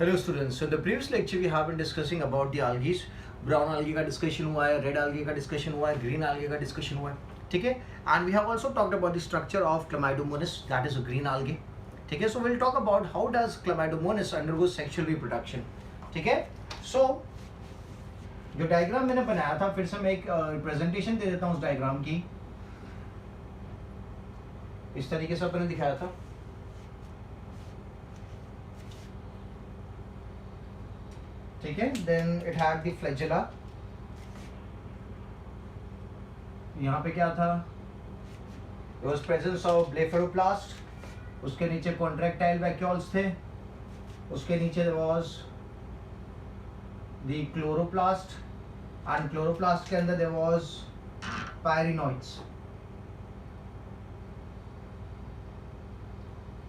Hello students, so in the previous lecture we have been discussing about the algae. Brown algae का discussion हुआ है, red algae का discussion हुआ है, green algae का discussion हुआ है, ठीक है. And we have also talked about the structure of Chlamydomonas, that is a green algae, ठीक है. So will talk about how does Chlamydomonas undergo sexual reproduction, ठीक है. सो जो डायग्राम मैंने बनाया था, फिर से मैं एक रिप्रेजेंटेशन दे देता हूँ उस डायग्राम की. इस तरीके से अपने दिखाया था. ठीक है. Then it had the flagella. यहाँ पे क्या था? There was presence of ब्लेफेरोप्लास्ट. उसके नीचे कॉन्ट्रैक्टाइल वैक्यूल्स थे. उसके नीचे there was the chloroplast, and chloroplast के अंदर there was पायरिनोइड्स.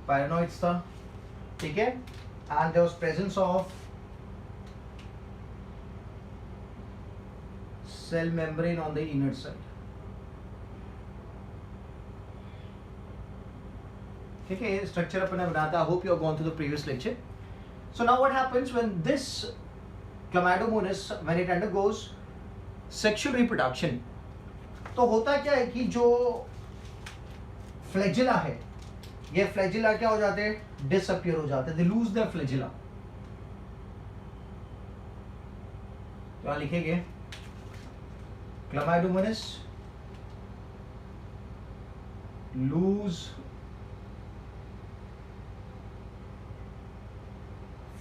पायरिनोइड्स था, ठीक है. And there was presence of cell membrane on the inner side. ठीक है. ये स्ट्रक्चर अपने बनाता है. I hope you have gone through the previous lecture. So now what happens when this Chlamydomonas, when it undergoes sexual reproduction, तो होता क्या है कि जो फ्लैजेला है, ये फ्लैजेला क्या हो जाते हैं? डिसअपियर हो जाते हैं. They lose their flagella. तो यहाँ लिखेंगे Chlamydomonas lose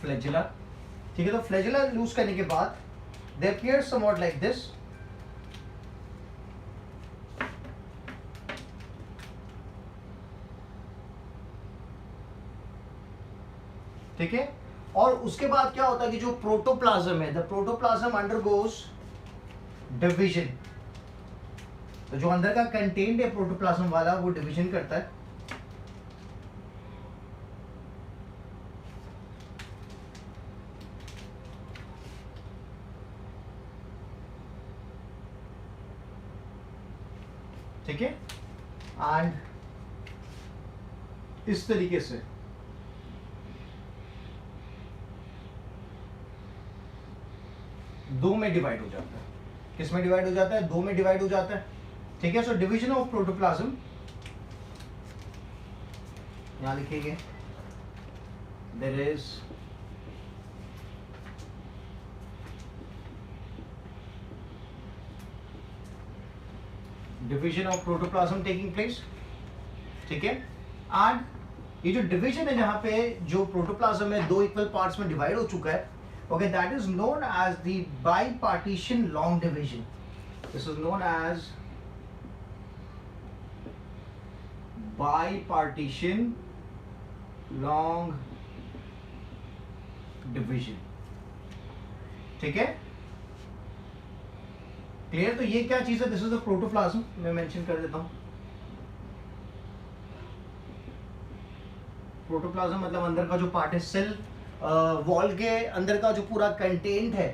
flagella. ठीक है. तो flagella lose करने के बाद they appear somewhat like this. ठीक है. और उसके बाद क्या होता है कि जो प्रोटोप्लाज्म है, द प्रोटोप्लाज्म अंडरगोज डिवीजन. तो जो अंदर का कंटेंट है प्रोटोप्लाज्म वाला, वो डिवीजन करता है. ठीक है. एंड इस तरीके से दो में डिवाइड हो जाता है. किस में डिवाइड हो जाता है? दो में डिवाइड हो जाता है. ठीक है. सो डिवीजन ऑफ प्रोटोप्लाज्म यहां लिखेंगे. There is division of protoplasm taking place. ठीक है. एंड ये जो डिवीजन है, जहां पे जो प्रोटोप्लाज्म है दो इक्वल पार्ट्स में डिवाइड हो चुका है, okay, that is known as the bipartition long division. This is known as bipartition long division. ठीक है. क्लियर? तो ये क्या चीज है? This is the protoplasm. मैं मेंशन कर देता हूं. प्रोटोप्लाज्म मतलब अंदर का जो पार्ट है, सेल वॉल के अंदर का जो पूरा कंटेंट है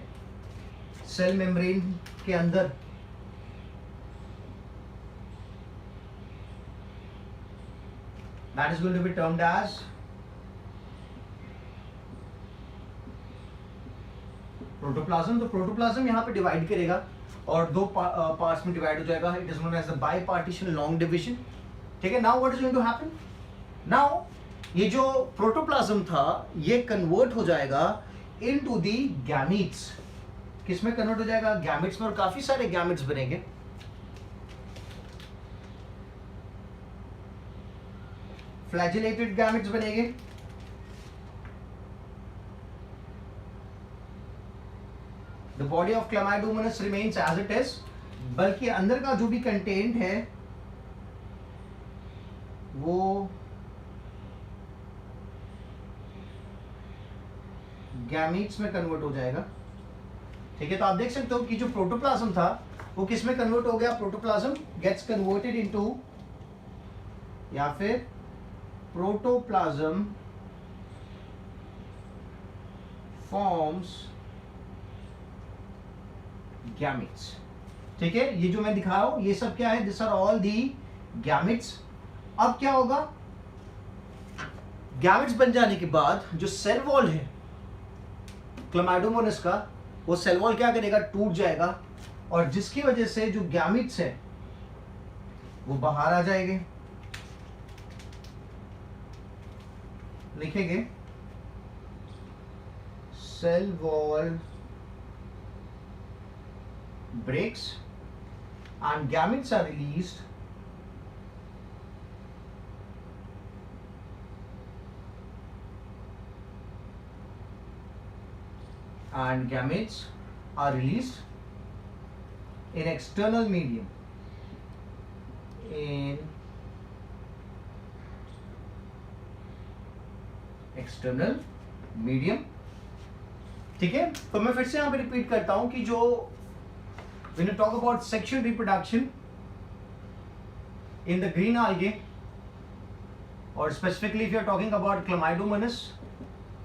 सेल मेम्ब्रेन के अंदर, that is going to be termed as protoplasm. तो प्रोटोप्लाज्म यहाँ पे डिवाइड करेगा और दो पार्ट्स में डिवाइड हो जाएगा. It is known as the bipartition long division. ठीक है. Now what is going to happen? Now ये जो प्रोटोप्लाज्म था, ये कन्वर्ट हो जाएगा इनटू दी गैमीट्स. किस में कन्वर्ट हो जाएगा? गैमीट्स में. और काफी सारे गैमीट्स बनेंगे. फ्लैजिलेटेड गैमीट्स बनेंगे. The body of Chlamydomonas remains as it is. बल्कि अंदर का जो भी कंटेंट है वो गैमीट्स में कन्वर्ट हो जाएगा. ठीक है. तो आप देख सकते हो कि जो प्रोटोप्लाज्म था वो किस में कन्वर्ट हो गया? प्रोटोप्लाज्म गेट्स कन्वर्टेड इनटू, या फिर प्रोटोप्लाज्म फॉर्म्स गैमीट्स. ठीक है. ये जो मैं दिखा रहा हूं, ये सब क्या है? This are all the gametes. अब क्या होगा? गैमेट्स बन जाने के बाद जो सेल वॉल है क्लेमाइडोमोनास का, वो सेल वॉल क्या करेगा, टूट जाएगा, और जिसकी वजह से जो गैमिट्स है वो बाहर आ जाएंगे। लिखेंगे cell wall breaks and gametes are released in external medium, in external medium। ठीक है, तो मैं फिर से यहां पे रिपीट करता हूं कि जो when you talk about sexual reproduction in the green algae, और specifically if you are talking about Chlamydomonas,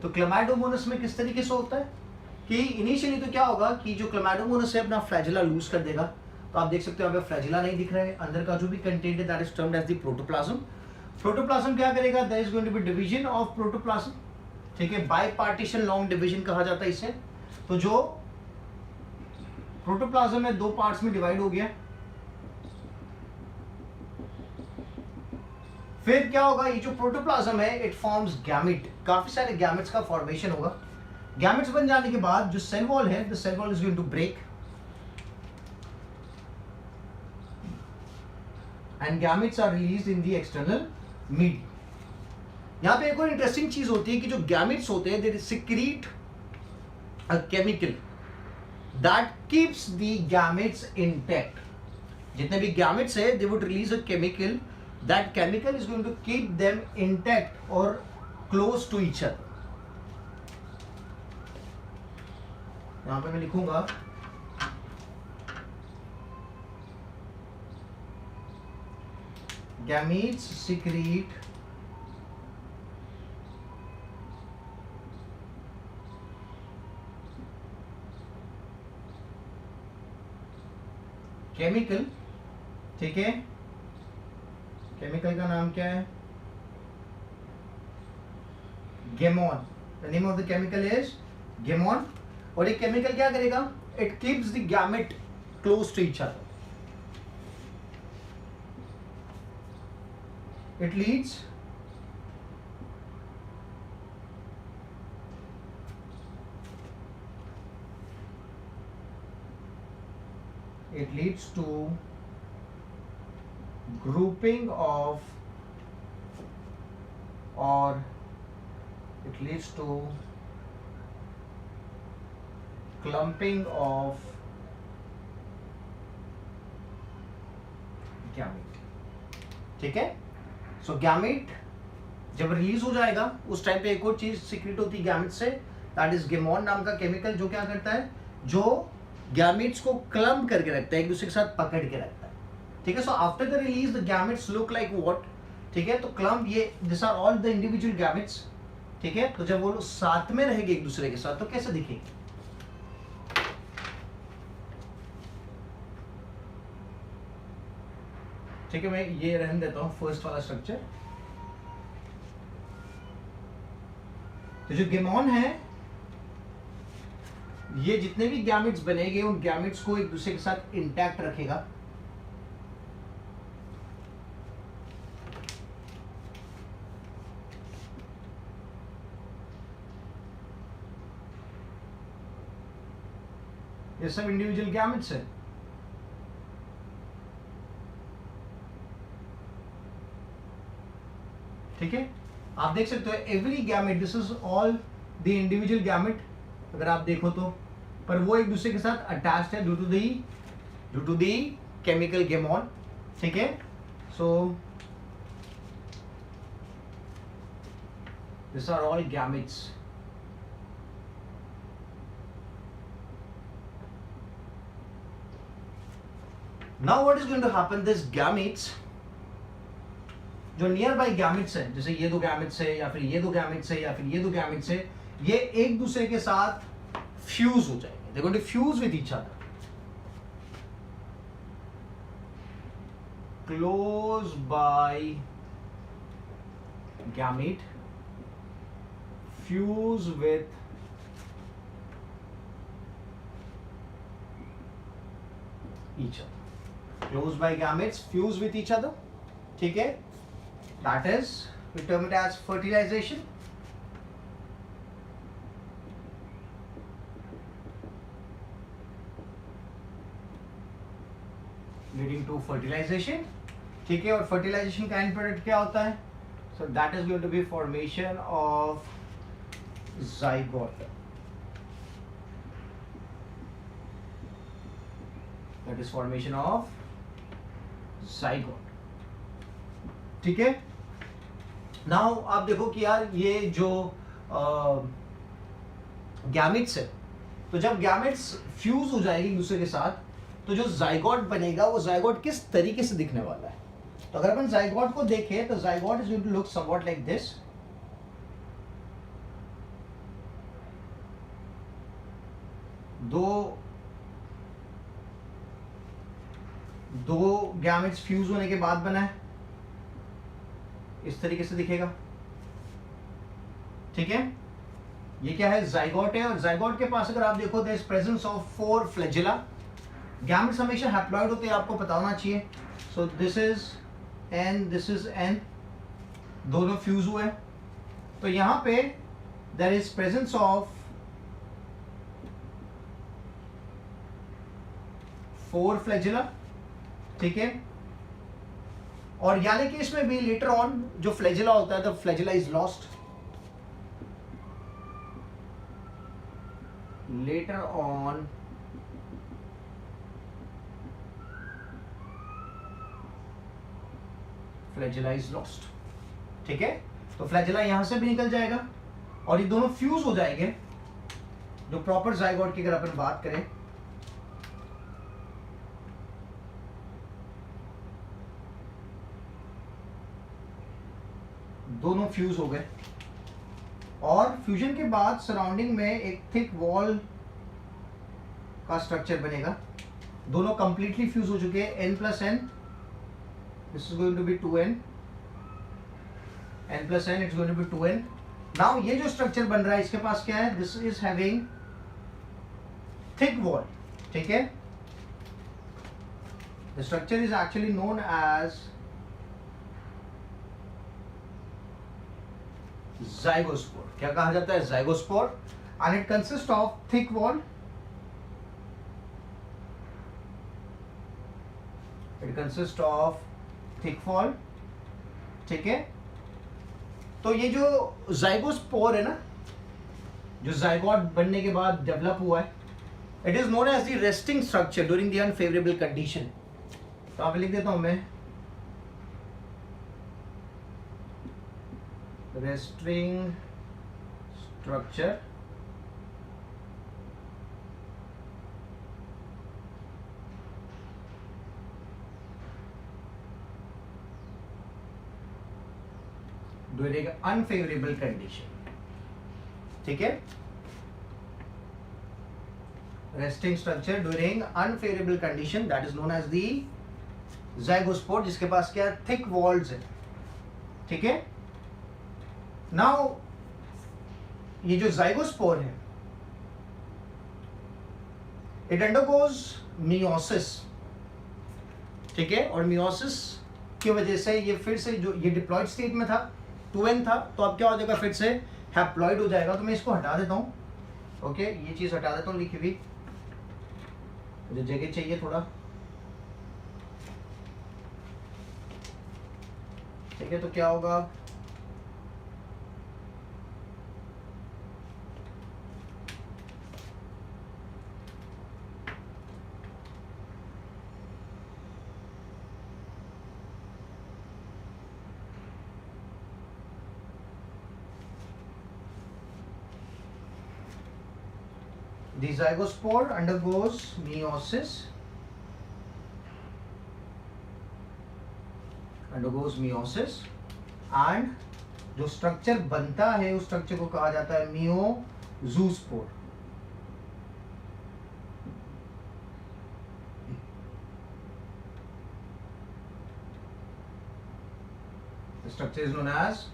तो Chlamydomonas में किस तरीके से होता है कि इनिशियली तो क्या होगा कि जो Chlamydomonas है अपना फ्लैजिला लूज कर देगा। तो आप देख सकते हो यहाँ पे फ्लैजिला नहीं दिख रहा है, अंदर का जो भी कंटेंट है that is termed as the protoplasm. Protoplasm क्या करेगा, there is going to be division of protoplasm. ठीक है, बाय पार्टीशन लॉन्ग डिवीजन कहा जाता है इसे। तो जो प्रोटोप्लाज्म है दो पार्ट्स में डिवाइड हो गया। फिर क्या होगा, ये जो प्रोटोप्लाज्म है इट फॉर्म्स गैमेट, काफी सारे गैमेट्स का फॉर्मेशन होगा। गैमेट्स बन जाने के बाद जो सेल वॉल है, the cell wall is going to break and gametes are released in the external medium. यहां पे एक और इंटरेस्टिंग चीज होती है कि जो गैमेट्स होते हैं they secrete a chemical that keeps the gametes intact। जितने भी gametes है they would release a chemical, that chemical is going to keep them intact or close to each other। यहां पे मैं लिखूंगा gametes secrete केमिकल। ठीक है, chemical का नाम क्या है, gamone. The name of the chemical is gamone. और ये केमिकल क्या करेगा, it keeps the gamete close to each other. It leads to grouping of, or it leads to clumping of gamete. ठीक है, सो गैमेट जब रिलीज हो जाएगा उस टाइम पे एक और चीज सीक्रेट होती है गैमेट से, दैट इज गेमोन नाम का केमिकल, जो क्या करता है, जो गैमेट्स को क्लम्प करके रखता है, एक दूसरे के साथ पकड़ के रखता है। ठीक है, so after the release the gametes look like what. ठीक है, तो क्लम्प, ये this are all the individual gametes. ठीक है, तो जब वो साथ में रहेंगे एक दूसरे के साथ तो कैसे दिखेंगे। ठीक है, मैं ये रहने देता हूं फर्स्ट वाला स्ट्रक्चर। तो जो गेमोन है ये जितने भी गैमेट्स बनेंगे उन गैमेट्स को एक दूसरे के साथ इंटैक्ट रखेगा। ये सब इंडिविजुअल गैमेट्स है। ठीक है, आप देख सकते हो every gamete, this is all the individual gamete अगर आप देखो तो, पर वो एक दूसरे के साथ अटैच्ड है due to the chemical gamone. ठीक है, so this are all gametes. Now what is going to happen, this gametes, जो नियर बाई गैमेट्स है, जैसे ये दो गैमेट्स है या फिर ये दो गैमेट्स है या फिर ये दो गैमेट्स है, ये एक दूसरे के साथ फ्यूज हो जाएंगे। They're going to fuse with each other. Close by gamete fuse with each other. Close by gametes fuse with each other. ठीक है, that is, we term it as fertilization. Leading to fertilization. ठीक है, और fertilization का end product क्या होता है? So that is going to be formation of zygote. That is formation of zygote. ठीक है. Now आप देखो कि यार ये जो गैमेट्स है, तो जब गैमेट्स फ्यूज हो जाएगी एक दूसरे के साथ, तो जो जाइगोट बनेगा वो जाइगोट किस तरीके से दिखने वाला है. तो अगर अपन जाइगोट को देखें तो zygote is going to look somewhat like this. दो गैमेट्स फ्यूज होने के बाद बना है, इस तरीके से दिखेगा. ठीक है, ये क्या है? जाइगोट है. और जाइगोट के पास अगर आप देखो there is presence of 4 flagella. Gametes हमेशा हैप्लॉइड होते हैं, आपको पता होना चाहिए. So this is n, this is n, दोनों फ्यूज हुए. तो यहां पे there is presence of 4 flagella. ठीक है, और यानी कि इसमें भी लेटर ऑन जो फ्लैजेला होता है, the flagella is lost. Later on flagella is lost. ठीक है, तो फ्लैजेला यहां से भी निकल जाएगा और ये दोनों फ्यूज हो जाएंगे. जो प्रॉपर जाइगोट की अगर अपन बात करें, दोनों फ्यूज हो गए और फ्यूजन के बाद सराउंडिंग में एक थिक वॉल का स्ट्रक्चर बनेगा. दोनों कंप्लीटली फ्यूज हो चुके हैं. n plus n, this is going to be 2n, n plus n, it's going to be 2n. Now ये जो स्ट्रक्चर बन रहा है इसके पास क्या है? This is having thick wall. ठीक है, the structure is actually known as zygospore. क्या कहा जाता है? zygospore. and it consists of thick wall. It consists of thick wall. ठीक है, तो ये जो zygospore है ना, जो zygote बनने के बाद डेवलप हुआ है, it is known as the resting structure during the unfavorable condition. तो आप लिख देता हूं मैं, resting structure during unfavorable condition. ठीक है, resting structure during unfavorable condition, that is known as the zygospore, जिसके पास क्या thick walls है. ठीक है, नाउ ये जो zygospore है, इट अंडरगोज मियोसिस. ठीक है, और मियोसिस की वजह से ये फिर से, जो ये डिप्लॉयड स्टेट में था 2n था, तो अब क्या हो जाएगा? फिर से हैप्लॉइड हो जाएगा. तो मैं इसको हटा देता हूँ. ओके, ये चीज हटा देता हूँ लिखी हुई, मुझे जगह चाहिए थोड़ा. ठीक है, तो क्या होगा? The zygospore undergoes meiosis. And जो स्ट्रक्चर बनता है उस स्ट्रक्चर को कहा जाता है मियोजूस्पोर. The structure is known as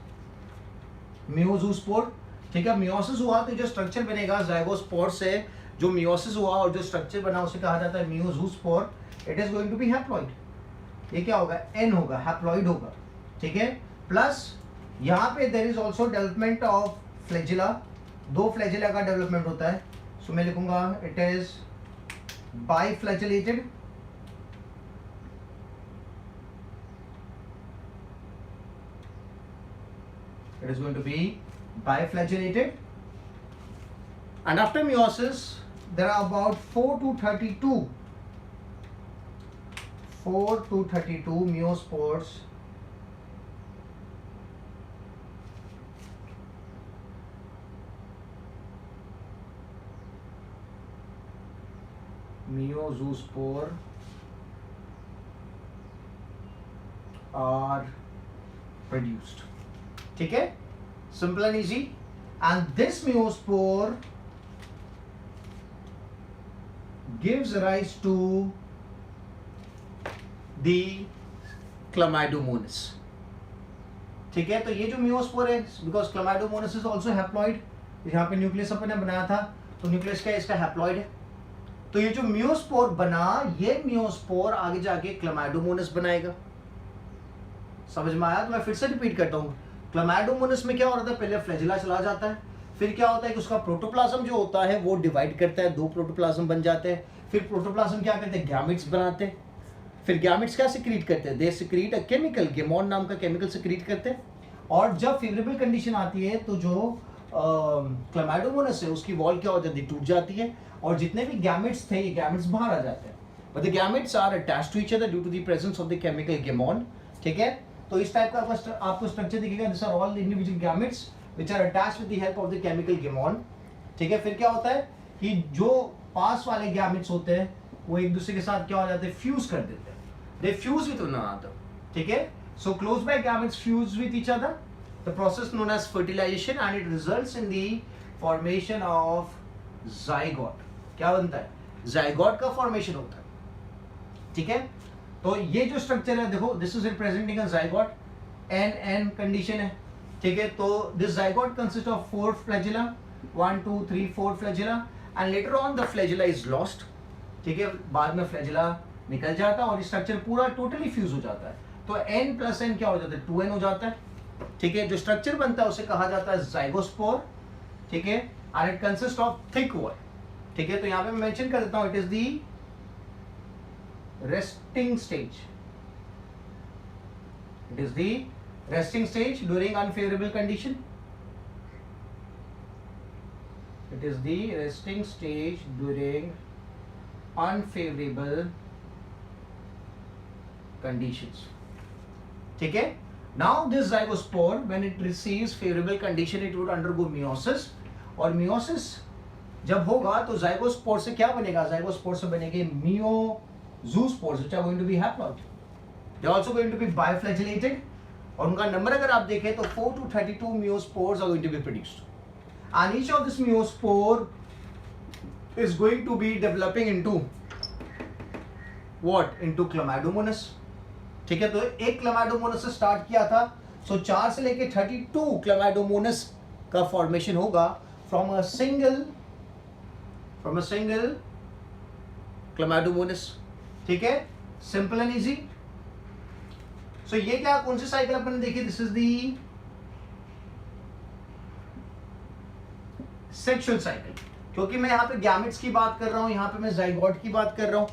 मियोजूस्पोर. ठीक है, मियोसिस हुआ तो जो स्ट्रक्चर बनेगा जाइगोस्पोर से, जो मियोसिस हुआ और जो स्ट्रक्चर बना उसे कहा जाता है meiozoospore. It is going to be haploid. ये क्या होगा, एन होगा, हैप्लॉइड होगा. ठीक है, प्लस यहाँ पे there is also development of flagella. 2 flagella का डेवलपमेंट होता है. सो मैं लिखूंगा it is biflagellated. It is going to be biflagellated, and after meiosis there are about 4 to 32 meiospores meiozospore are produced. ठीक है, simple and easy. And this meiospore gives rise to the Chlamydomonas. ठीक है, तो ये जो meiospore है, because Chlamydomonas is also haploid. यहाँ पे न्यूक्लियस अपन ने बनाया था, तो न्यूक्लियस क्या है, इसका हैप्लॉइड है. तो ये जो मियोस्पोर बना, ये मियोस्पोर आगे जाके क्लामाइडोमोनास बनाएगा. समझ में आया? तो मैं फिर से रिपीट करता हूँ. क्लामाइडोमोनास में क्या हो रहा था, पहले फ्लैजिला चला जाता है, फिर क्या होता है कि उसका प्रोटोप्लाज्म जो होता है वो डिवाइड करता है, 2 प्रोटोप्लाज्म बन जाते हैं. फिर प्रोटोप्लाज्म क्या करते हैं, गैमेट्स बनाते हैं. फिर गैमेट्स क्या सिक्रीट करते हैं, दे सिक्रीट अ केमिकल, गेमोन नाम का केमिकल सिक्रीट करते हैं. और जब फेवरेबल कंडीशन आती है तो जो क्लामाइडोमोनास है उसकी वॉल क्या हो जाती है, टूट जाती है, और जितने भी गैमेट्स थे ये गैमेट्स बाहर आ जाते हैं. But the gametes are attached to each other due to the presence of the chemical gamone. ठीक है, तो इस टाइप का आपको स्ट्रक्चर दिखेगा. This are all individual gametes which are attached with the help of the chemical gamone. ठीक है, फिर क्या होता है कि जो पास वाले गैमेट्स होते हैं वो एक दूसरे के साथ क्या हो जाते हैं, फ्यूज कर देते हैं. They fuse with one another. ठीक है, so close by gametes fuse with each other, the process known as fertilization, and it results in the formation of zygote. क्या बनता है, जाइगोट का फॉर्मेशन होता है. ठीक है, तो ये जो स्ट्रक्चर है देखो, this is representing a zygote. N condition है. ठीक है, तो this zygote consist of 4 flagella, 1 2 3 4 flagella, and later on the flagella is lost. ठीक है, बाद में फ्लैजिला निकल जाता है और स्ट्रक्चर पूरा टोटली फ्यूज हो जाता है. तो n प्लस n क्या हो जाता है, 2n हो जाता है. ठीक है, जो स्ट्रक्चर बनता है उसे कहा जाता है जाइगोस्पोर. ठीक है, and it consist of thick wall. ठीक है, तो यहाँ पे मैं मेंशन कर देता हूँ, it is the resting stage. It is the resting stage during unfavorable condition. It is the resting stage during unfavorable conditions. ठीक है, now this zygospore when it receives favorable condition it would undergo meiosis. और meiosis जब होगा तो zygospore से क्या बनेगा, zygospore से बनेंगे zoospores which are going to be haploid. They are also going to be biflagellated, और उनका नंबर अगर आप देखें तो 4 to 32 meiospores are going to be produced, and each of this meiospore is going to be developing into what, into Chlamydomonas. ठीक है, तो एक Chlamydomonas से स्टार्ट किया था, सो 4 से लेके 32 Chlamydomonas का फॉर्मेशन होगा from a single Chlamydomonas. ठीक है, सिंपल एंड इजी. सो ये क्या, कौन सी साइकिल अपन ने देखी, this is the sexual cycle. क्योंकि मैं यहाँ पे गैमेट्स की बात कर रहा हूँ, यहाँ पे मैं जाइगोट की बात कर रहा हूँ.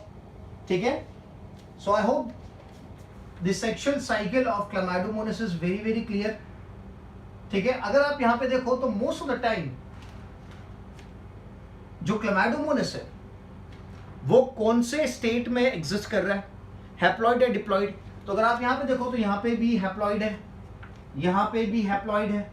ठीक है, so I hope the sexual cycle of Chlamydomonas is very very clear. ठीक है, अगर आप यहाँ पे देखो तो मोस्ट ऑफ द टाइम जो क्लामाइडोमोनास है वो कौन से स्टेट में एग्जिस्ट कर रहा है, हैप्लॉइड या डिप्लॉइड. तो अगर आप यहाँ पे देखो तो यहाँ पे भी हैप्लॉइड है, यहाँ पे भी हैप्लॉइड है,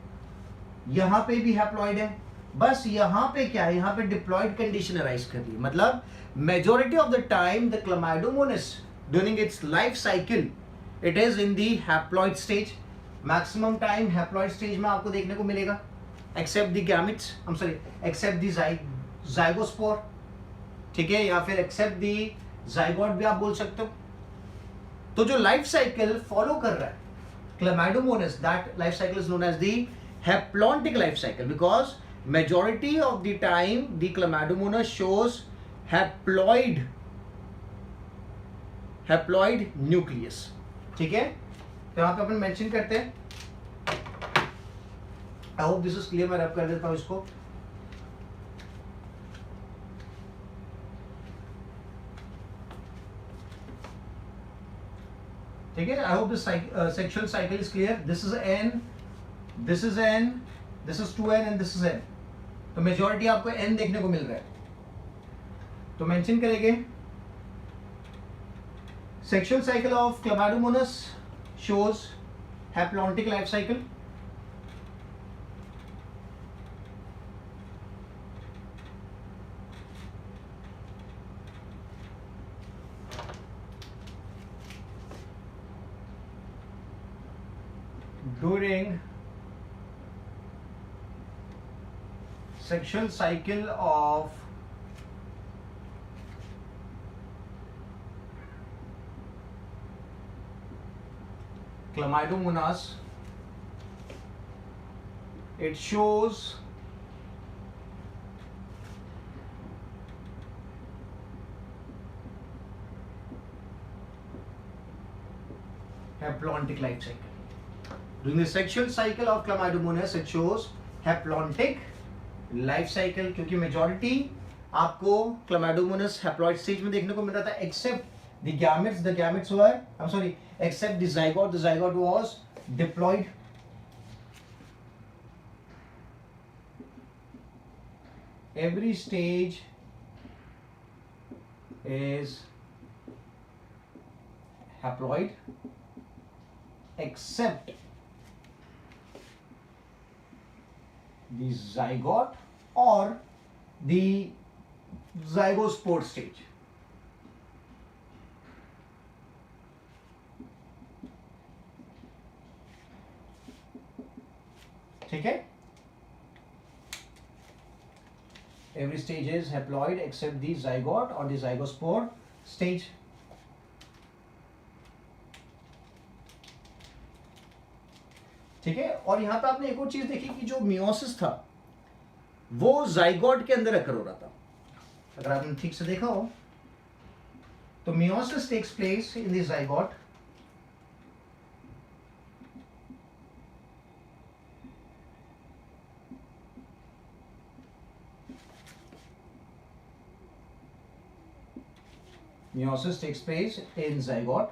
यहाँ पे भी हैप्लॉइड है. बस यहाँ पे क्या है, यहाँ पे डिप्लॉइड कंडीशन अराइज कर रही है. मतलब majority of the time the Chlamydomonas during its life cycle it is in the haploid stage. Maximum time haploid stage में आपको देखने को मिलेगा, except the gametes, I am sorry, except the zygospore. ठीक है, या फिर एक्सेप्ट दी जाइगोट भी आप बोल सकते हो. तो जो लाइफ साइकिल फॉलो कर रहा है Chlamydomonas, that life cycle is known as the haplontic life cycle, because majority of the time the Chlamydomonas shows haploid nucleus. ठीक है, तो यहाँ पे अपन मेंशन करते हैं. I hope this is clear. मैं रब कर देता हूँ इसको. ठीक है, I hope this sexual cycle is clear. This is N, this is N, this is 2N and this is N. तो मेजॉरिटी आपको N देखने को मिल रहा है. तो मेंशन करेंगे sexual cycle of Chlamydomonas shows haplontic life cycle. During sexual cycle of Chlamydomonas, it shows haplontic life cycle. During the sexual cycle of Chlamydomonas, it shows haplontic life cycle, क्योंकि majority आपको Chlamydomonas haploid stage में देखने को मिल रहा था, except the gametes were, I'm sorry, except the zygote was diploid. Every stage is haploid except the zygote or the zygospore stage. ठीक है, every stage is haploid except the zygote or the zygospore stage. ठीक है, और यहां पे आपने एक और चीज देखी कि जो मियोसिस था वो जाइगोट के अंदर अकर हो रहा था. अगर आपने ठीक से देखा हो तो meiosis takes place in the zygote. Meiosis takes place in zygote.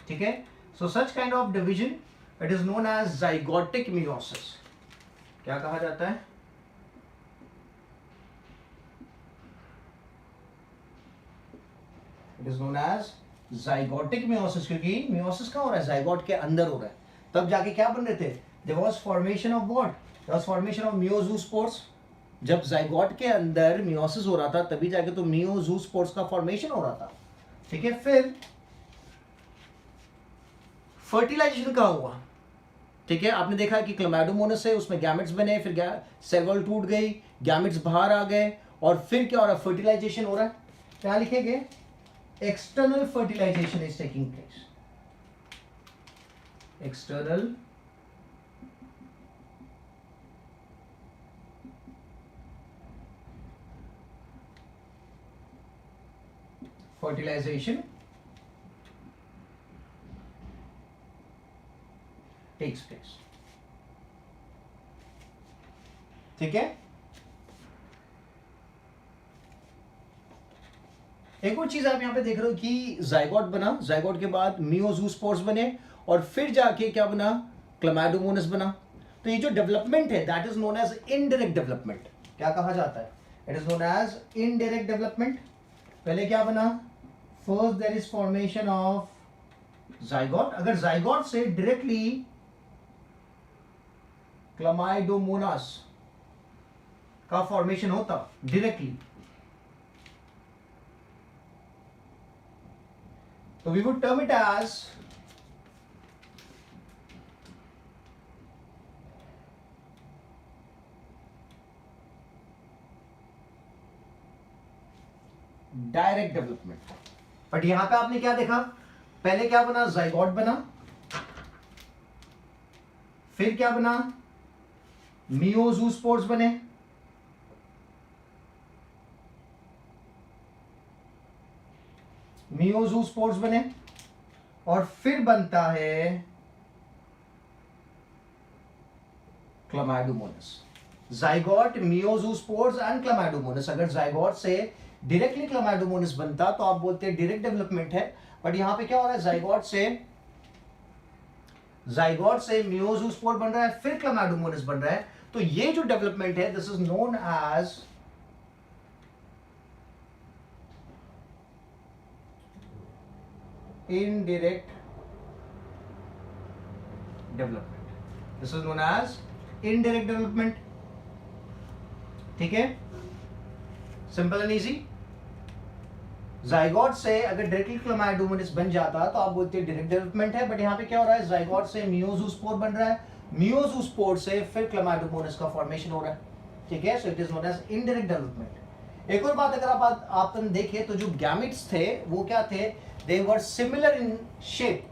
ठीक है, so such kind of division it is known as zygotic meiosis. क्या कहा जाता है? It is known as zygotic meiosis, क्योंकि meiosis कहाँ हो रहा है? zygote के अंदर हो रहा है. तब जाके क्या बन रहे थे? There was formation of what? There was formation of meiozospores. जब जाइगोट के अंदर मियोसिस हो रहा था तभी जाके तो मियोजूस्पोर्स का फॉर्मेशन हो रहा था. ठीक है, फिर फर्टिलाइजेशन कहाँ हुआ? ठीक है, आपने देखा कि क्लैमाइडोमोनास है, उसमें गैमेट्स बने, फिर सेल वॉल टूट गई, गैमेट्स बाहर आ गए, और फिर क्या हो रहा है? फर्टिलाइजेशन हो रहा है. क्या लिखेंगे? External fertilization is taking place. External fertilization takes place. ठीक है, एक और चीज आप यहां पे देख रहे हो कि जाइगोट बना, जाइगोट के बाद मियोजूस्पोर्स बने, और फिर जाके क्या बना? क्लैमाइडोमोनास बना. तो ये जो डेवलपमेंट है that is known as indirect development. क्या कहा जाता है? It is known as indirect development. पहले क्या बना? First there is formation of zygote. अगर जाइगोट से डायरेक्टली क्लैमाइडोमोनास का फॉर्मेशन होता डायरेक्टली, तो we would term it as direct development. But यहां पे आपने क्या देखा? पहले क्या बना? जाइगोट बना, फिर क्या बना? मियोजूस्पोर्स बने, मियोजूस्पोर्स बने, और फिर बनता है Chlamydomonas. Zygote, meiozoospores and Chlamydomonas. अगर जाइगोट से डायरेक्टली क्लामाइडोमोनास बनता तो आप बोलते हैं डायरेक्ट डेवलपमेंट है, बट यहां पे क्या हो रहा है, जाइगोट से मियोजूस्पोर बन रहा है, फिर क्लामाइडोमोनास बन रहा है। तो ये जो डेवलपमेंट है, this is known as indirect development. This is known as indirect development. ठीक है, सिंपल एंड इजी। जाइगोट से अगर डायरेक्टली क्लामाइडोमोनास बन जाता तो आप बोलते हैं डायरेक्ट डेवलपमेंट है, बट यहाँ पे क्या हो रहा है, जाइगोट से मियोजूस्पोर बन रहा है, मियोजूस्पोर से फिर क्लामाइडोमोनास का फॉर्मेशन हो रहा है। ठीक है, so it is known as indirect development. एक और बात अगर आप देखें तो जो गैमेट्स थे वो क्या थे, they were similar in shape.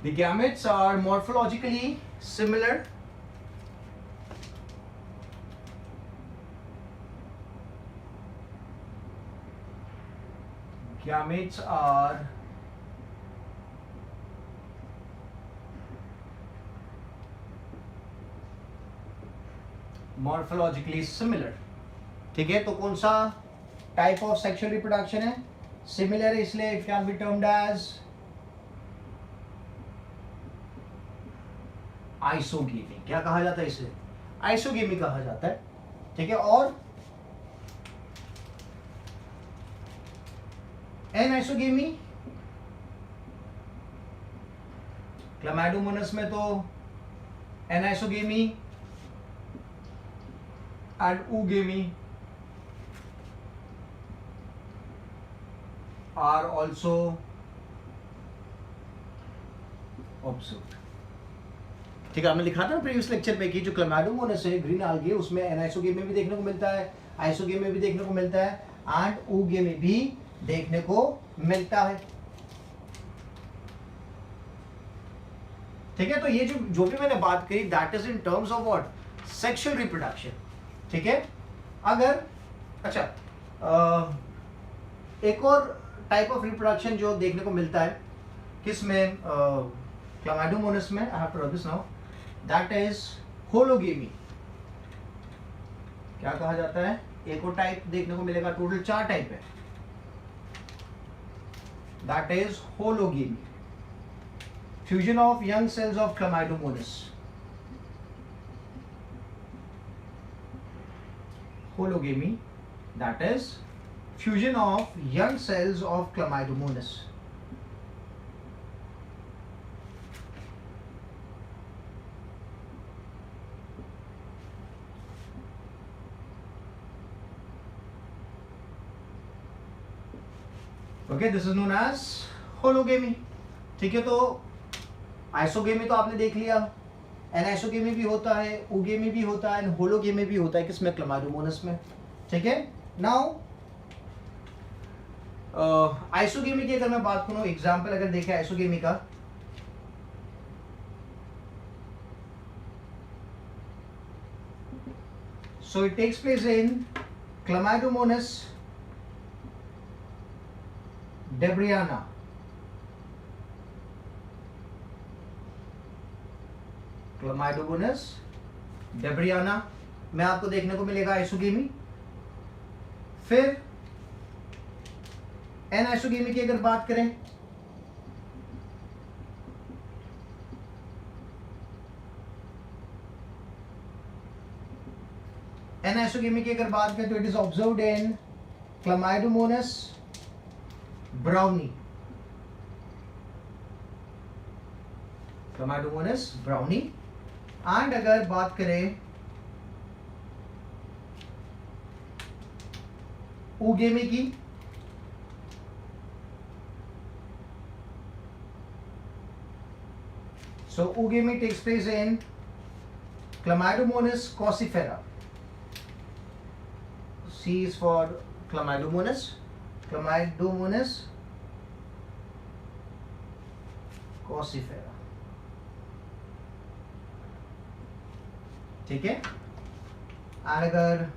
The gametes are morphologically similar. Gametes are morphologically similar. ठीक है, तो कौन सा टाइप ऑफ सेक्सुअल रिप्रोडक्शन है, सिमिलर है, इसलिए it can be termed as isogamy. क्या कहा जाता है इसे, आइसोगेमी कहा जाता है। ठीक है, और एनाइसोगेमी, क्लामाइडोमोनास में तो anisogamy and oogamie are also observed। ठीक है, हमने लिखा था ना प्रीवियस लेक्चर में कि जो क्लामाइडोमोनास है, ग्रीन algae, उसमें एनाइसोगेमी भी देखने को मिलता है, आइसोगेमी भी देखने को मिलता है, एंड oogamie भी देखने को मिलता है। ठीक है, तो ये जो भी मैंने बात करी, that is in terms of what, sexual reproduction. ठीक है, अगर अच्छा एक और टाइप ऑफ रिप्रोडक्शन जो देखने को मिलता है किसमें, क्लामाइडोमोनास में, I have to write this now, that is hologamy. क्या कहा जाता है, एक और टाइप देखने को मिलेगा, टोटल 4 टाइप है, that is hologamy, fusion of young cells of Chlamydomonas. Hologamy, that is fusion of young cells of Chlamydomonas. Okay, this is known as hologamy। ठीक है, तो आइसोगेमी तो आपने देख लिया, एनाइसोगेमी भी होता है, oogamie भी होता है, होलोगेमी भी होता है, किसमें, क्लामाइडोमोनास में। ठीक है, नाउ आइसोगेमी की अगर मैं बात करूं, एग्जांपल अगर देखें आइसोगेमी का, so it takes place in Chlamydomonas debaryana, Chlamydomonas debaryana में आपको देखने को मिलेगा आइसोगेमी। फिर एनाइसोगेमी की अगर बात करें, एनाइसोगेमी की अगर बात करें तो it is observed in Chlamydomonas braunii, Chlamydomonas braunii. And अगर बात करें oogamie की, so oogamie takes place in Chlamydomonas caucifera, C is for Chlamydomonas, Chlamydomonas कॉसिफेरा, ठीक है। और अगर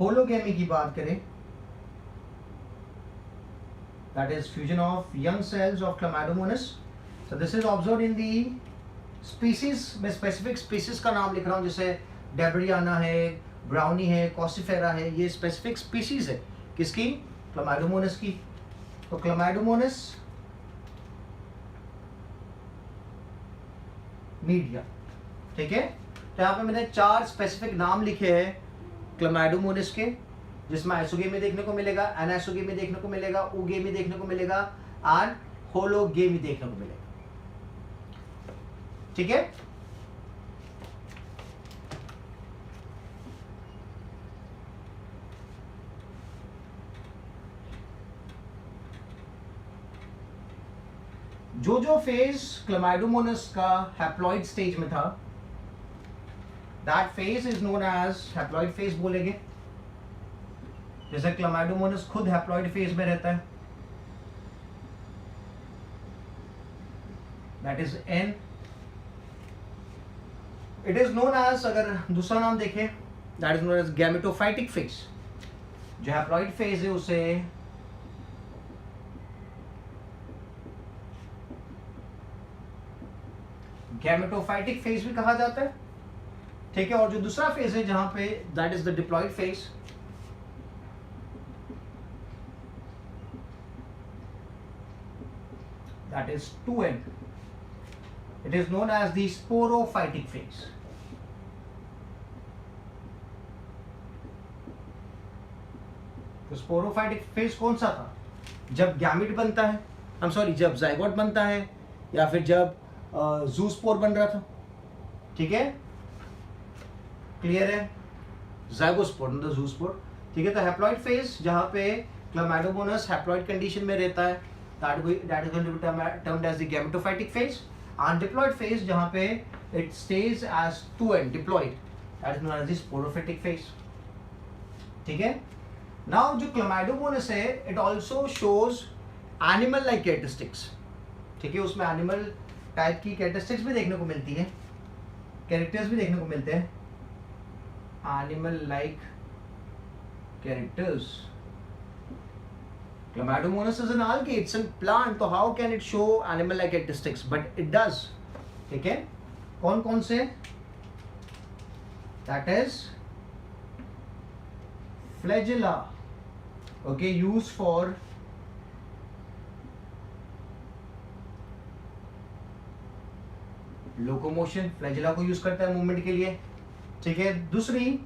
होलोगेमी की बात करें, that is fusion of young cells of Chlamydomonas. So this is observed in the species. मैं specific species का नाम लिख रहा हूँ, जैसे डेब्रियाना है, ब्राउनी है, कॉसिफेरा है, ये specific species है किसकी? Chlamydomonas की। तो Chlamydomonas मीडिया, ठीक है। तो यहाँ पे मैंने 4 स्पेसिफिक नाम लिखे हैं क्लामाइडोमोनास के, जिसमें आइसोगेमी देखने को मिलेगा, एनाइसोगेमी देखने को मिलेगा, ओगेमी देखने को मिलेगा और होलोगेमी देखने को मिलेगा, ठीक है। जो फेज क्लामाइडोमोनास का हैप्लॉइड स्टेज में था, that phase is known as haploid phase बोलेंगे। जैसे क्लामाइडोमोनास खुद हैप्लॉइड फेज में रहता है, that is n. It is known as, अगर दूसरा नाम देखें, that is known as gametophytic phase. जो हैप्लॉइड फेज है उसे गैमेटोफाइटिक फेज भी कहा जाता है, ठीक है। और जो दूसरा फेज है जहां पे, that is the diploid phase, that is 2n. It is known as the sporophytic phase. तो स्पोरोफाइटिक फेज कौन सा था? जब गैमिट बनता है, जब जाइगोट बनता है, या फिर जब जूस्पोर बन रहा था, ठीक है, क्लियर है? जाइगोस्पोर मतलब जूस्पोर, ठीक है। तो हैप्लॉइड फेज जहां पे क्लामाइडोमोनास हैप्लॉइड कंडीशन में रहता है, that is going to be termed as the gametophytic phase, and diploid phase जहाँ पे it stays as 2n diploid, that is known as the sporophytic phase, ठीक है। Now जो Chlamydomonas है, it also shows animal like characteristics, ठीक है। उसमें animal type की characteristics भी देखने को मिलती है, characters भी देखने को मिलते हैं, animal like characters। Chlamydomonas is an algae, it's a plant, तो how can it show animal-like characteristics? But it does, ठीक है। कौन कौन से? That is flagella, okay, used for locomotion, flagella को यूज करता है मूवमेंट के लिए, ठीक है। दूसरी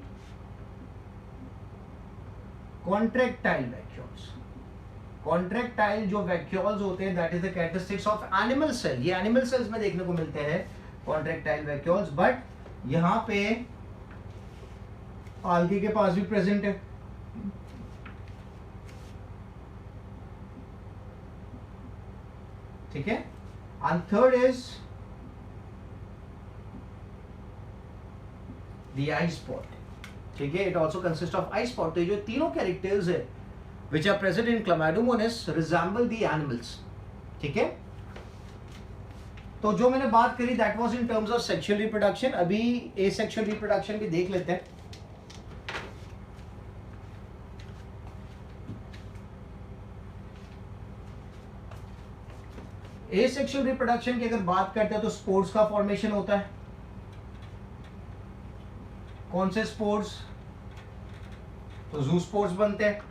contractile vacuoles, कॉन्ट्रैक्टाइल जो वैक्यूल्स होते हैं, that is the characteristics of animal cell. ये एनिमल सेल्स में देखने को मिलते हैं कॉन्ट्रैक्टाइल वैक्यूल्स, बट यहां पे आल्गी के पास भी प्रेजेंट है, ठीक है। And third is the I spot, ठीक है। It also consist of I spot. तो ये जो तीनों कैरेक्टर्स है which are present in Chlamydomonas resemble the animals, ठीक है। तो जो मैंने बात करी that was in terms of sexual reproduction। अभी asexual reproduction भी देख लेते हैं। asexual reproduction की अगर बात करते हैं तो स्पोर्स का फॉर्मेशन होता है। कौन से स्पोर्स? तो जूस्पोर्स बनते हैं,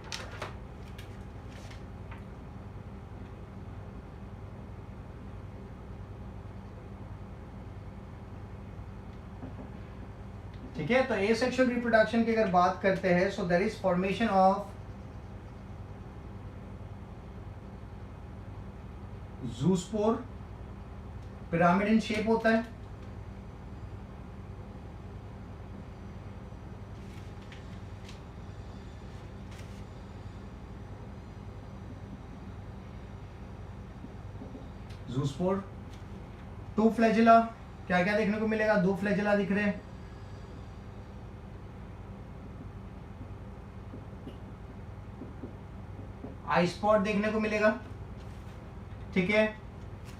ठीक है। तो एसेक्सुअल रिप्रोडक्शन की अगर बात करते हैं, so there is formation of zoospore, pyramid in shape होता है, जूस्पोर। 2 फ्लैजिला, क्या क्या देखने को मिलेगा? 2 फ्लैजिला दिख रहे हैं, आई स्पॉट देखने को मिलेगा, ठीक है,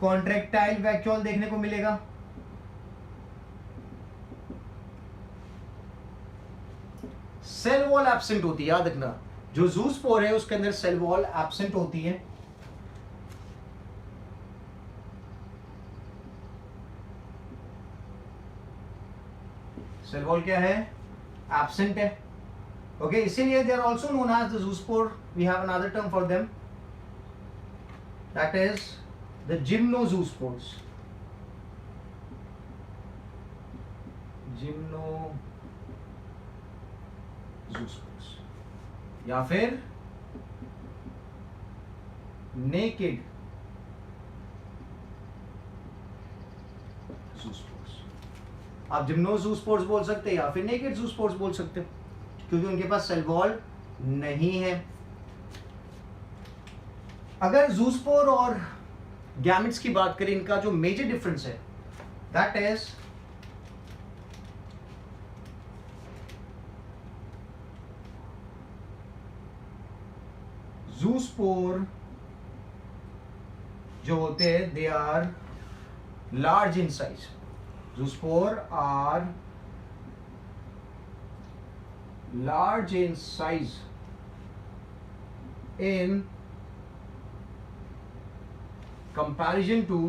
कॉन्ट्रैक्टाइल वैक्यूल देखने को मिलेगा, सेल वॉल एब्सेंट होती है, याद रखना जो ज़ूस्पोर है उसके अंदर सेल वॉल एब्सेंट होती है। सेल वॉल क्या है, एब्सेंट है, ओके, इसीलिए they are also known as the zoospore. We have another term for them, that is the gymnozoospores, gymnozoospores, या फिर नेकेड ज़ूस्पोर्स। आप जिम्नोज़ूस्पोर्स बोल सकते हैं या फिर नेकेड ज़ूस्पोर्स बोल सकते हैं, क्योंकि उनके पास सेल वॉल नहीं है। अगर ज़ूस्पोर और गैमेट्स की बात करें, इनका जो मेजर डिफरेंस है दैट इज ज़ूस्पोर जो होते हैं they are large in size. Zoospore are large in size in comparison to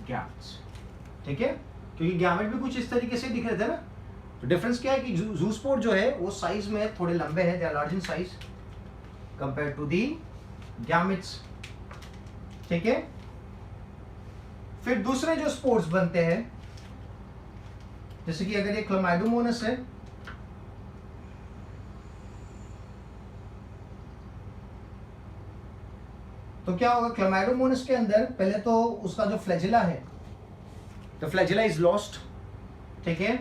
gametes, ठीक है, क्योंकि गैमेट भी कुछ इस तरीके से दिख रहे थे ना। तो डिफरेंस क्या है कि ज़ूस्पोर जो है वो साइज में थोड़े लंबे हैं, they are large in size compare to the gametes, ठीक है। फिर दूसरे जो स्पोर्स बनते हैं, जैसे कि अगर ये क्लामाइडोमोनास है, तो क्या होगा, क्लामाइडोमोनास के अंदर पहले तो उसका जो फ्लैजिला है, तो फ्लैजिला इज लॉस्ट, ठीक है,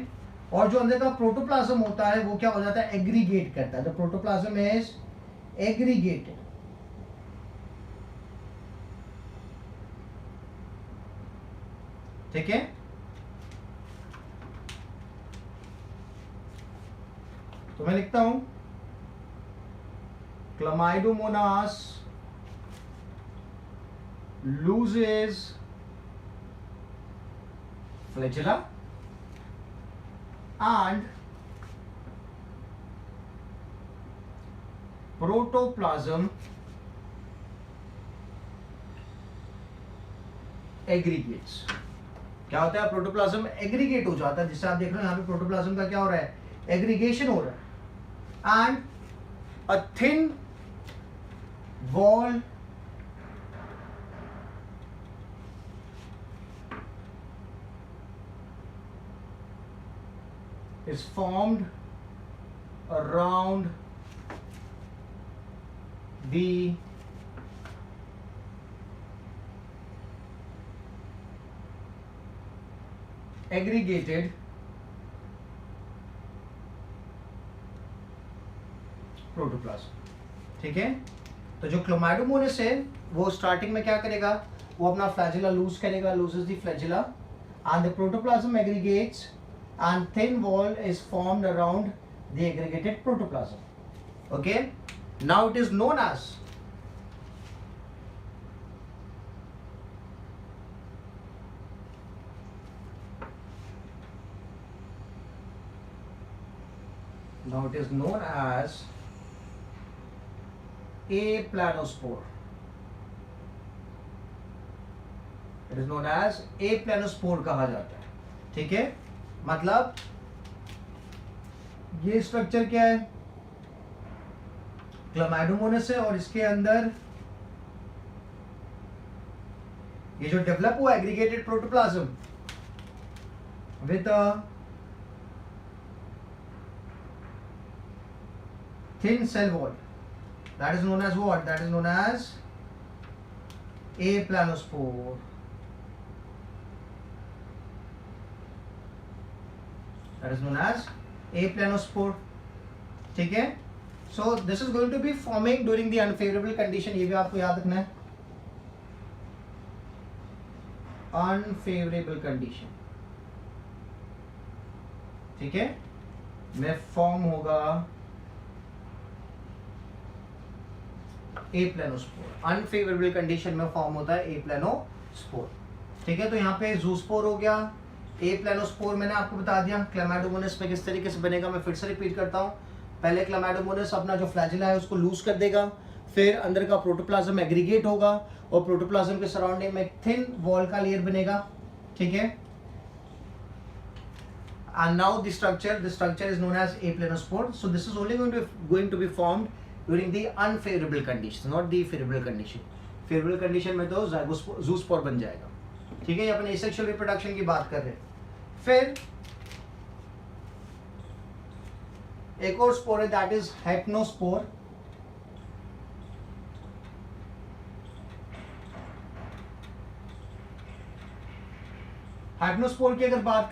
और जो अंदर का प्रोटोप्लाज्म होता है वो क्या हो जाता है, एग्रीगेट करता है। द प्रोटोप्लाज्म इज एग्रीगेटेड, ठीक है। तो मैं लिखता हूं Chlamydomonas loses flagella and protoplasm aggregates। क्या होता है, प्रोटोप्लाज्म एग्रीगेट हो जाता है, जिससे आप देख रहे हो यहां पे प्रोटोप्लाज्म का क्या हो रहा है, एग्रीगेशन हो रहा है, and a thin wall is formed around the aggregated protoplasm, ठीक है। तो जो क्लामाइडोमोनास है वो स्टार्टिंग में क्या करेगा, वो अपना फ्लैजिला लूज करेगा, loses the flagella and the protoplasm aggregates and thin wall is formed around the aggregated protoplasm, okay। Now it is known as aplanospore। It is known as aplanospore कहा जाता है, ठीक है। मतलब ये स्ट्रक्चर क्या है, क्लामाइडोमोनास है, और इसके अंदर ये जो डेवलप हुआ aggregated protoplasm with thin cell wall, that is known as what, that is known as aplanospore, that is known as aplanospore, ठीक है। So this is going to be forming during the unfavorable condition, ये भी आपको याद रखना है, unfavorable condition, ठीक है, में फॉर्म होगा एप्लेनोस्पोर। अनफेवरेबल कंडीशन में फॉर्म होता है एप्लेनोस्पोर। ठीक है, तो यहाँ पे जूस्पोर हो गया, एप्लेनोस्पोर मैंने आपको बता दिया। क्लैमाइडोमोनास में किस तरीके से बनेगा मैं फिर से रिपीट करता हूँ। पहले क्लैमाइडोमोनास अपना जो फ्लैजिला है उसको लूज कर देगा, फिर अंदर का प्रोटोप्लाज्म एग्रीगेट होगा और प्रोटोप्लाज्म के सराउंडिंग में एक थिन वॉल का लेयर बनेगा। ठीक है, and now the structure is known as aplanospore. So this is only going to be formed during the unfavorable conditions, not the favorable condition. Favourable condition में तो ज़ूस्पोर बन जाएगा। ठीक है, ये अपने एसेक्सुअल रिप्रोडक्शन की बात कर रहे हैं। फिर एक और स्पोर है, दैट इज हाइप्नोस्पोर। हाइप्नोस्पोर की अगर बात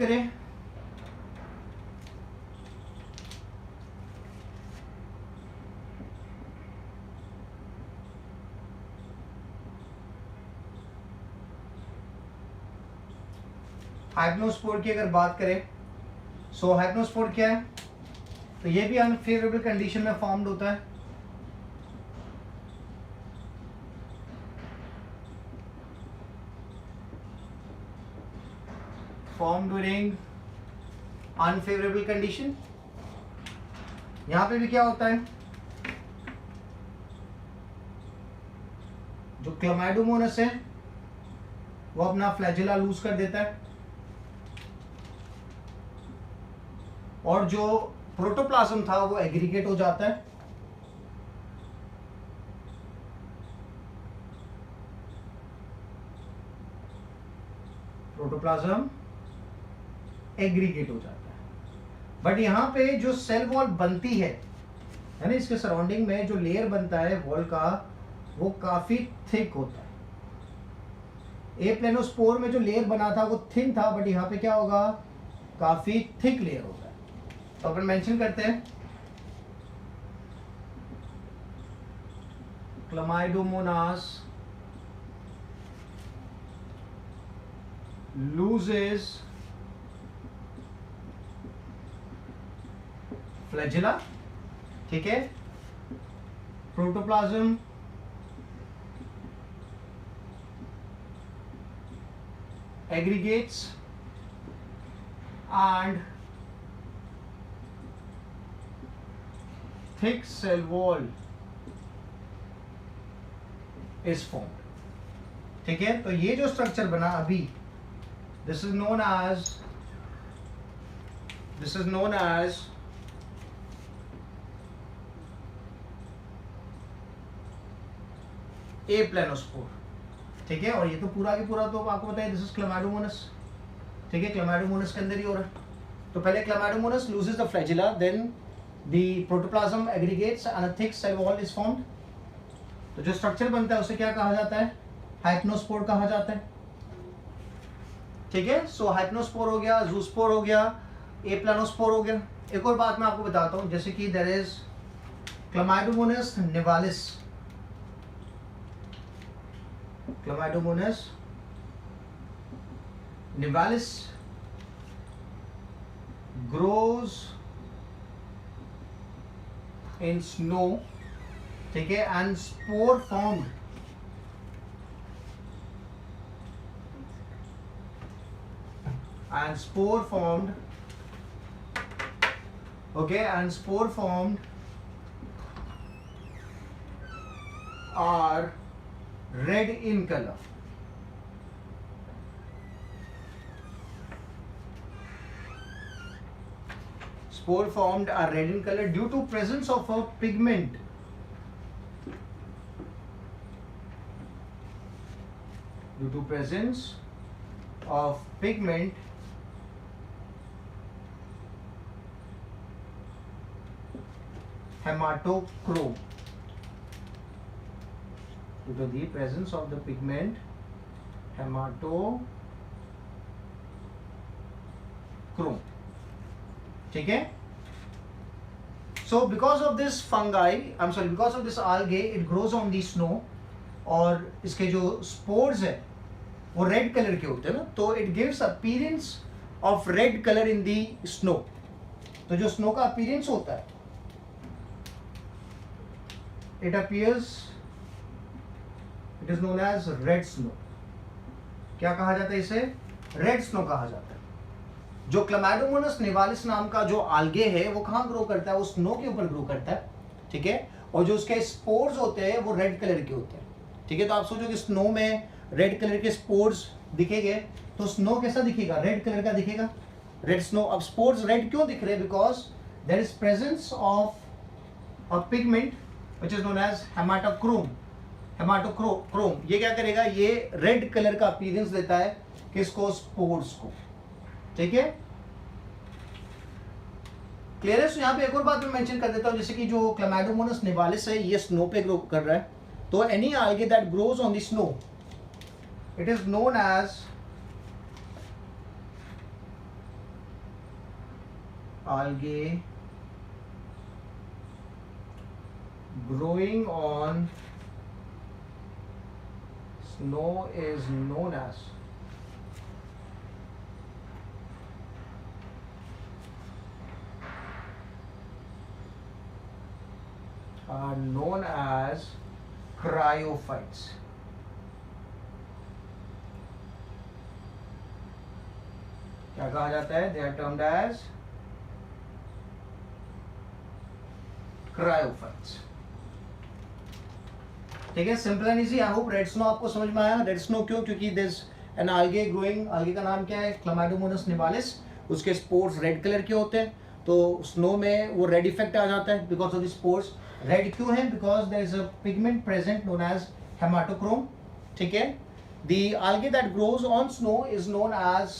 करें सो हाइप्नोस्पोर क्या है, तो ये भी अनफेवरेबल कंडीशन में फॉर्म्ड होता है। Form during unfavourable condition. यहां पे भी क्या होता है, जो क्लैमाइडोमोनास है वो अपना फ्लैजिला लूज कर देता है और जो प्रोटोप्लाज्म था वो एग्रीगेट हो जाता है। प्रोटोप्लाज्म एग्रीगेट हो जाता है, बट यहां पे जो सेल वॉल बनती है ना, इसके सराउंडिंग में जो लेयर बनता है वॉल का वो काफी थिक होता है। एप्लेनोस्पोर में जो लेयर बना था वो थिन था, बट यहां पे क्या होगा, काफी थिक लेयर होगा। तो अपन मेंशन करते हैं क्लैमाइडोमोनास लूजेस फ्लैजिला। ठीक है, protoplasm aggregates and thick cell wall is formed. ठीक है, तो ये जो स्ट्रक्चर बना अभी, this is known as aplanospore. ठीक है, और ये तो पूरा के पूरा तो आपको बताया दिस इज क्लैमाइडोमोनास। ठीक है, क्लैमाइडोमोनास के अंदर ही हो रहा है। तो पहले Chlamydomonas loses the flagella, then the protoplasm aggregates and a thick cell wall is formed. तो जो स्ट्रक्चर बनता है उसे क्या कहा जाता है, हाइप्नोस्पोर कहा जाता है। ठीक है, सो हाइप्नोस्पोर हो गया, ज़ूस्पोर हो गया, एप्लेनोस्पोर हो गया। एक और बात मैं आपको बताता हूँ, जैसे कि there is Chlamydomonas nivalis. Chlamydomonas nivalis grows in snow, ठीक है, and spore formed okay, and spore formed are red in color. Spore formed are red in color due to presence of a pigment. Due to presence of pigment hematochrome. Due to the presence of the pigment hematochrome. ठीक है, so because of this because of this algae, it grows on the snow, और इसके जो spores है वो red colour के होते हैं ना, तो it gives appearance of red colour in the snow. तो जो स्नो का अपीयरेंस होता है, it appears it is known as red snow. क्या कहा जाता है इसे? रेड स्नो कहा जाता है। जो क्लैमाइडोमोनास निवालिस नाम का जो आल्गे है वो कहाँ ग्रो करता है? वो स्नो के ऊपर ग्रो करता है, ठीक है। और जो उसके स्पोर्स होते हैं वो रेड कलर के होते हैं, ठीक है। तो आप सोचो कि स्नो में रेड कलर के स्पोर्स दिखेंगे तो स्नो कैसा दिखेगा? रेड कलर का दिखेगा, रेड स्नो। अब स्पोर्स रेड क्यों दिख रहे हैं? Because there is presence of a pigment which is known as haematochrome. Haematochrome ये क्या करेगा? ये रेड कलर का अपीयरेंस देता है किसको? स्पोर्स को, ठीक है। क्लियर है? यहाँ पे एक और बात मैं मेंशन कर देता हूँ, जैसे कि जो क्लैमाइडोमोनास निवालिस है ये स्नो पे ग्रो कर रहा है, तो any algae that grows on the snow, it is known as algae growing on snow is known as cryophytes। क्या कहा जाता है? They are termed as cryophytes, ठीक है। Simple and easy. I hope red snow आपको समझ में आया। रेड स्नो क्यों? क्योंकि this an algae growing, algae का नाम क्या है? Chlamydomonas nivalis. उसके स्पोर्स रेड कलर के होते हैं, तो स्नो में वो रेड इफेक्ट आ जाता है because of the spores. Red क्यों है? Because there is a pigment present known as haematochrome, ठीक है। The algae that grows on snow is known as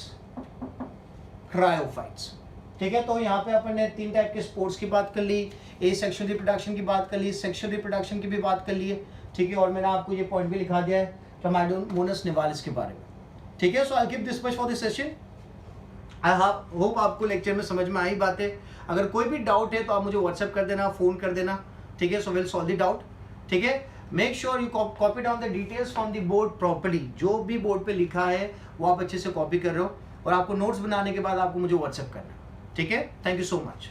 cryophytes, ठीक है। तो यहाँ पे अपन ने 3 टाइप के स्पोर्ट्स की बात कर ली, ए सेक्शुअल रिप्रोडक्शन की बात कर ली, सेक्शुअल रिप्रोडक्शन की भी बात कर ली है, ठीक है। और मैंने आपको ये पॉइंट भी लिखा दिया है क्लैमाइडोमोनास निवालिस के बारे में, ठीक है। So I keep this much for this session. I hope आपको लेक्चर में समझ में आई बातें। अगर कोई भी डाउट है तो आप मुझे व्हाट्सएप कर देना, फोन कर देना, ठीक है। So will solve the doubt, ठीक है। Make sure you copy down the details from the board properly. जो भी बोर्ड पे लिखा है वो आप अच्छे से कॉपी कर रहे हो, और आपको नोट्स बनाने के बाद आपको मुझे व्हाट्सएप करना, ठीक है। Thank you so much.